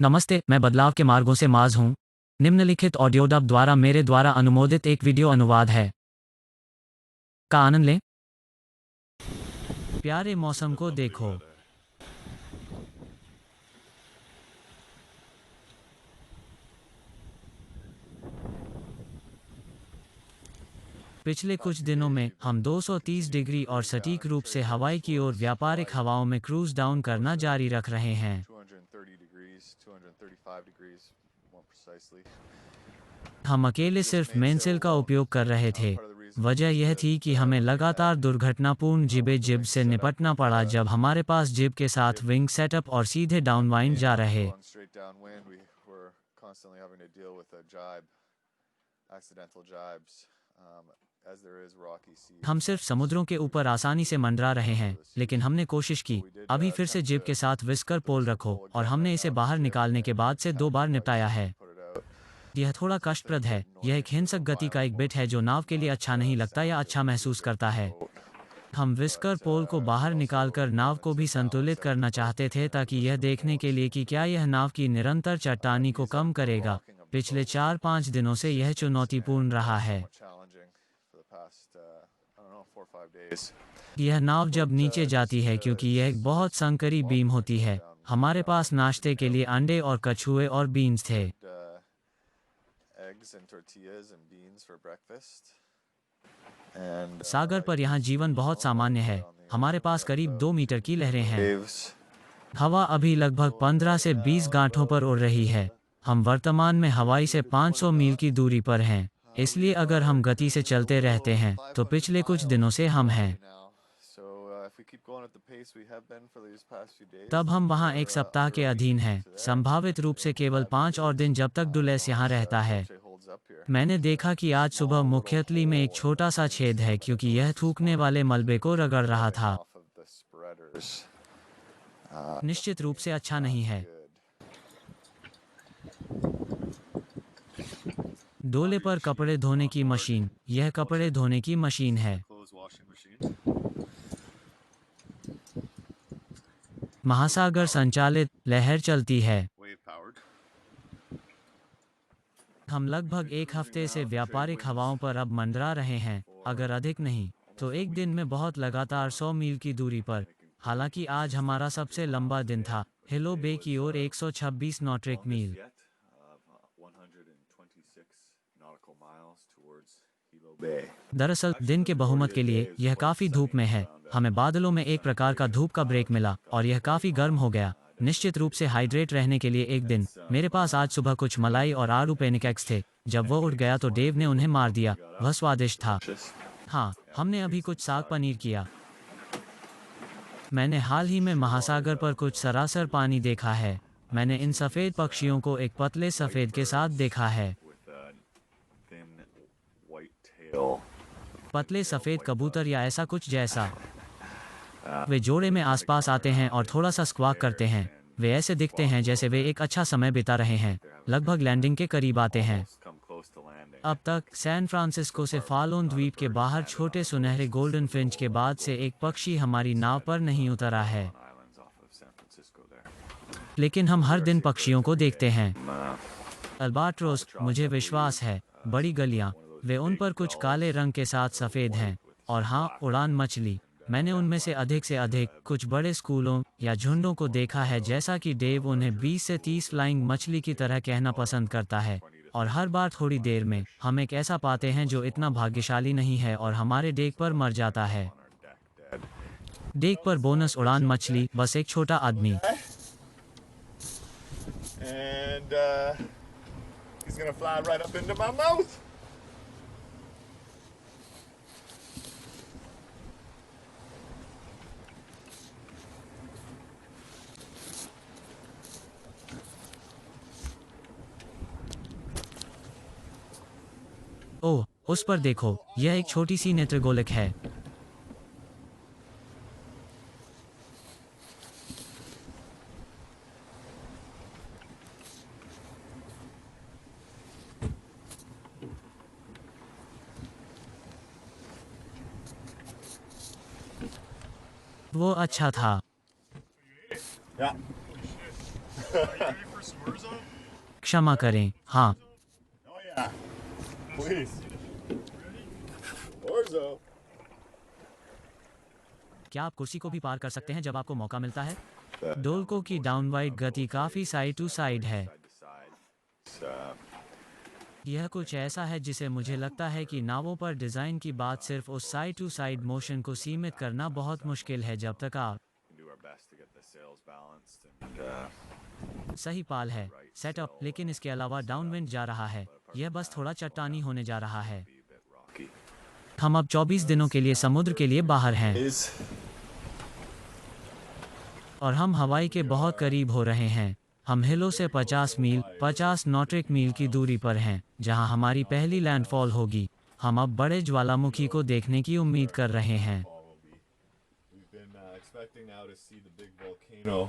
नमस्ते, मैं बदलाव के मार्गों से माज हूँ। निम्नलिखित ऑडियो डब द्वारा मेरे द्वारा अनुमोदित एक वीडियो अनुवाद है का आनंद लें। प्यारे मौसम को देखो। पिछले कुछ दिनों में हम 230 डिग्री और सटीक रूप से हवाई की ओर व्यापारिक हवाओं में क्रूज डाउन करना जारी रख रहे हैं। हम अकेले सिर्फ मेनसेल का उपयोग कर रहे थे। वजह यह थी कि हमें लगातार दुर्घटनापूर्ण जिबे जिब से निपटना पड़ा जब हमारे पास जिब के साथ विंग सेटअप और सीधे डाउनवाइंड जा रहे। हम सिर्फ समुद्रों के ऊपर आसानी से मंडरा रहे हैं, लेकिन हमने कोशिश की। अभी फिर से जिब के साथ विस्कर पोल रखो और हमने इसे बाहर निकालने के बाद से 2 बार निपटाया है। यह थोड़ा कष्टप्रद है। यह एक हिंसक गति का एक बिट है जो नाव के लिए अच्छा नहीं लगता या अच्छा महसूस करता है। हम विस्कर पोल को बाहर निकालकर नाव को भी संतुलित करना चाहते थे ताकि यह देखने के लिए कि क्या यह नाव की निरंतर चट्टानी को कम करेगा। पिछले 4-5 दिनों से यह चुनौतीपूर्ण रहा है। यह नाव जब नीचे जाती है क्योंकि यह एक बहुत संकरी बीम होती है। हमारे पास नाश्ते के लिए अंडे और कछुए और बीन्स थे। सागर पर यहाँ जीवन बहुत सामान्य है। हमारे पास करीब 2 मीटर की लहरें हैं। हवा अभी लगभग 15 से 20 गांठों पर उड़ रही है। हम वर्तमान में हवाई से 500 मील की दूरी पर हैं। इसलिए अगर हम गति से चलते रहते हैं तो पिछले कुछ दिनों से हम हैं। तब हम वहाँ एक सप्ताह के अधीन हैं, संभावित रूप से केवल 5 और दिन जब तक डुलेस यहाँ रहता है। मैंने देखा कि आज सुबह मुख्यतली में एक छोटा सा छेद है क्योंकि यह थूकने वाले मलबे को रगड़ रहा था। निश्चित रूप से अच्छा नहीं है। डोले पर कपड़े धोने की मशीन। यह कपड़े धोने की मशीन है। महासागर संचालित लहर चलती है। हम लगभग 1 हफ्ते से व्यापारिक हवाओं पर अब मंडरा रहे हैं, अगर अधिक नहीं तो एक दिन में बहुत लगातार 100 मील की दूरी पर। हालांकि आज हमारा सबसे लंबा दिन था, हिलो बे की ओर 126 नॉटिक मील। दरअसल दिन के बहुमत के लिए यह काफ़ी धूप में है। हमें बादलों में एक प्रकार का धूप का ब्रेक मिला और यह काफ़ी गर्म हो गया। निश्चित रूप से हाइड्रेट रहने के लिए एक दिन। मेरे पास आज सुबह कुछ मलाई और आलू पेनकेक्स थे। जब वो उठ गया तो डेव ने उन्हें मार दिया। वह स्वादिष्ट था। हाँ, हमने अभी कुछ साग पनीर किया। मैंने हाल ही में महासागर पर कुछ सरासर पानी देखा है। मैंने इन सफ़ेद पक्षियों को एक पतले सफ़ेद के साथ देखा है। पतले सफ़ेद कबूतर या ऐसा कुछ जैसा। वे जोड़े में आसपास आते हैं और थोड़ा सा स्क्वाक करते हैं। वे ऐसे दिखते हैं जैसे वे एक अच्छा समय बिता रहे हैं। लगभग लैंडिंग के करीब आते हैं। अब तक सैन फ्रांसिस्को से फालोन द्वीप के बाहर छोटे सुनहरे गोल्डन फिंच के बाद से एक पक्षी हमारी नाव पर नहीं उतरा है। लेकिन हम हर दिन पक्षियों को देखते हैं। अल्बाट्रोस, मुझे विश्वास है, बड़ी गलियाँ। वे उन पर कुछ काले रंग के साथ सफ़ेद हैं। और हाँ, उड़ान मछली। मैंने उनमें से अधिक कुछ बड़े स्कूलों या झुंडों को देखा है, जैसा कि डेव उन्हें 20 से 30 फ्लाइंग मछली की तरह कहना पसंद करता है। और हर बार थोड़ी देर में हम एक ऐसा पाते हैं जो इतना भाग्यशाली नहीं है और हमारे डेक पर मर जाता है। डेक पर बोनस उड़ान मछली, बस एक छोटा आदमी। He's gonna fly right up into my mouth. ओह, उस पर देखो, यह एक छोटी सी नेत्रगोलक है। वो अच्छा था। Yeah. क्षमा करें, हाँ। Oh yeah. Please. Orzo. क्या आप कुर्सी को भी पार कर सकते हैं जब आपको मौका मिलता है? डोलको की डाउनवाइड गति काफ़ी साइड टू साइड है। यह कुछ ऐसा है जिसे मुझे लगता है कि नावों पर डिज़ाइन की बात सिर्फ उस साइड टू साइड मोशन को सीमित करना बहुत मुश्किल है जब तक आप सही पाल है सेटअप, लेकिन इसके अलावा डाउनविंड जा रहा है। यह बस थोड़ा चट्टानी होने जा रहा है। हम अब 24 दिनों के लिए समुद्र के लिए बाहर हैं और हम हवाई के बहुत करीब हो रहे हैं। हम हिलो से 50 मील 50 नॉटिक मील की दूरी पर हैं जहां हमारी पहली लैंडफॉल होगी। हम अब बड़े ज्वालामुखी को देखने की उम्मीद कर रहे हैं। We've been expecting now to see the big volcano.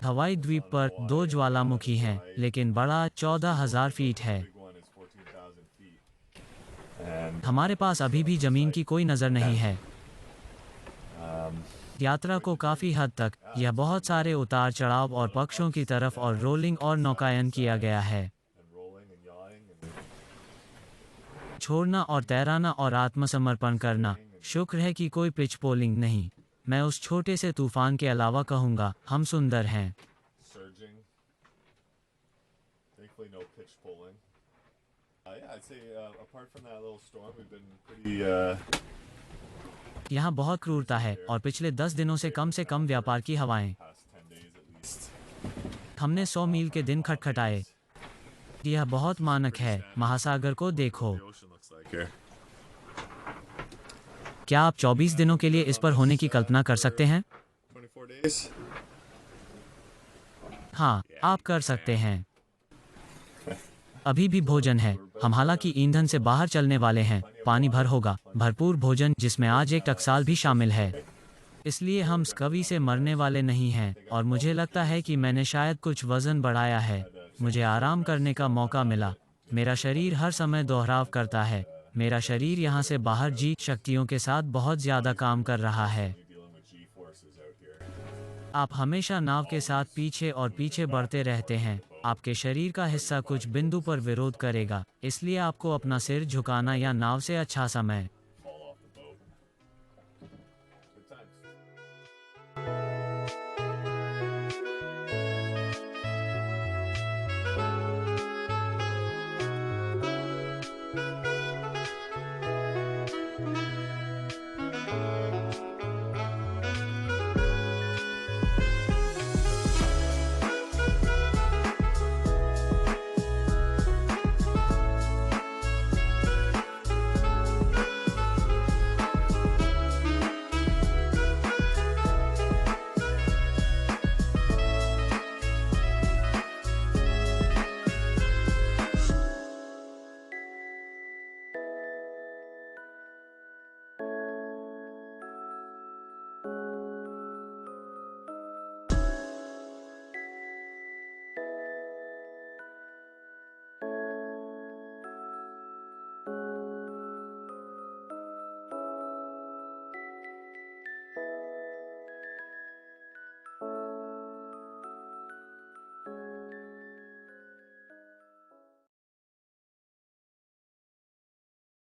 हवाई द्वीप पर 2 ज्वालामुखी हैं, लेकिन बड़ा 14,000 फीट है। Big one is 14,000 feet. And हमारे पास अभी भी ज़मीन की कोई नज़र नहीं है। यात्रा को काफ़ी हद तक यह बहुत सारे उतार चढ़ाव और पक्षों की तरफ और रोलिंग और नौकायन किया गया है। rolling and yawing and छोड़ना और तैराना और आत्मसमर्पण करना। शुक्र है कि कोई पिच पोलिंग नहीं। मैं उस छोटे से तूफान के अलावा कहूँगा हम सुंदर हैं। surging. Thankfully, no pitch pulling. Yeah, I'd say apart from that little storm, we've been pretty यहाँ बहुत क्रूरता है और पिछले 10 दिनों से कम व्यापार की हवाएं। past 10 days at least. हमने 100 मील के दिन खटखटाए। यह बहुत मानक है। महासागर को देखो। The ocean looks like here. क्या आप 24 दिनों के लिए इस पर होने की कल्पना कर सकते हैं? 24 days. हाँ, आप कर सकते हैं। अभी भी भोजन है। हम हालांकि ईंधन से बाहर चलने वाले हैं। पानी भर होगा, भरपूर भोजन जिसमें आज एक टकसाल भी शामिल है। इसलिए हम स्कवी से मरने वाले नहीं हैं और मुझे लगता है कि मैंने शायद कुछ वज़न बढ़ाया है। मुझे आराम करने का मौका मिला। मेरा शरीर हर समय दोहराव करता है। मेरा शरीर यहाँ से बाहर जी शक्तियों के साथ बहुत ज़्यादा काम कर रहा है। Dealing with G forces out here. आप हमेशा नाव के साथ पीछे और पीछे बढ़ते रहते हैं। आपके शरीर का हिस्सा कुछ बिंदु पर विरोध करेगा, इसलिए आपको अपना सिर झुकाना या नाव से अच्छा समय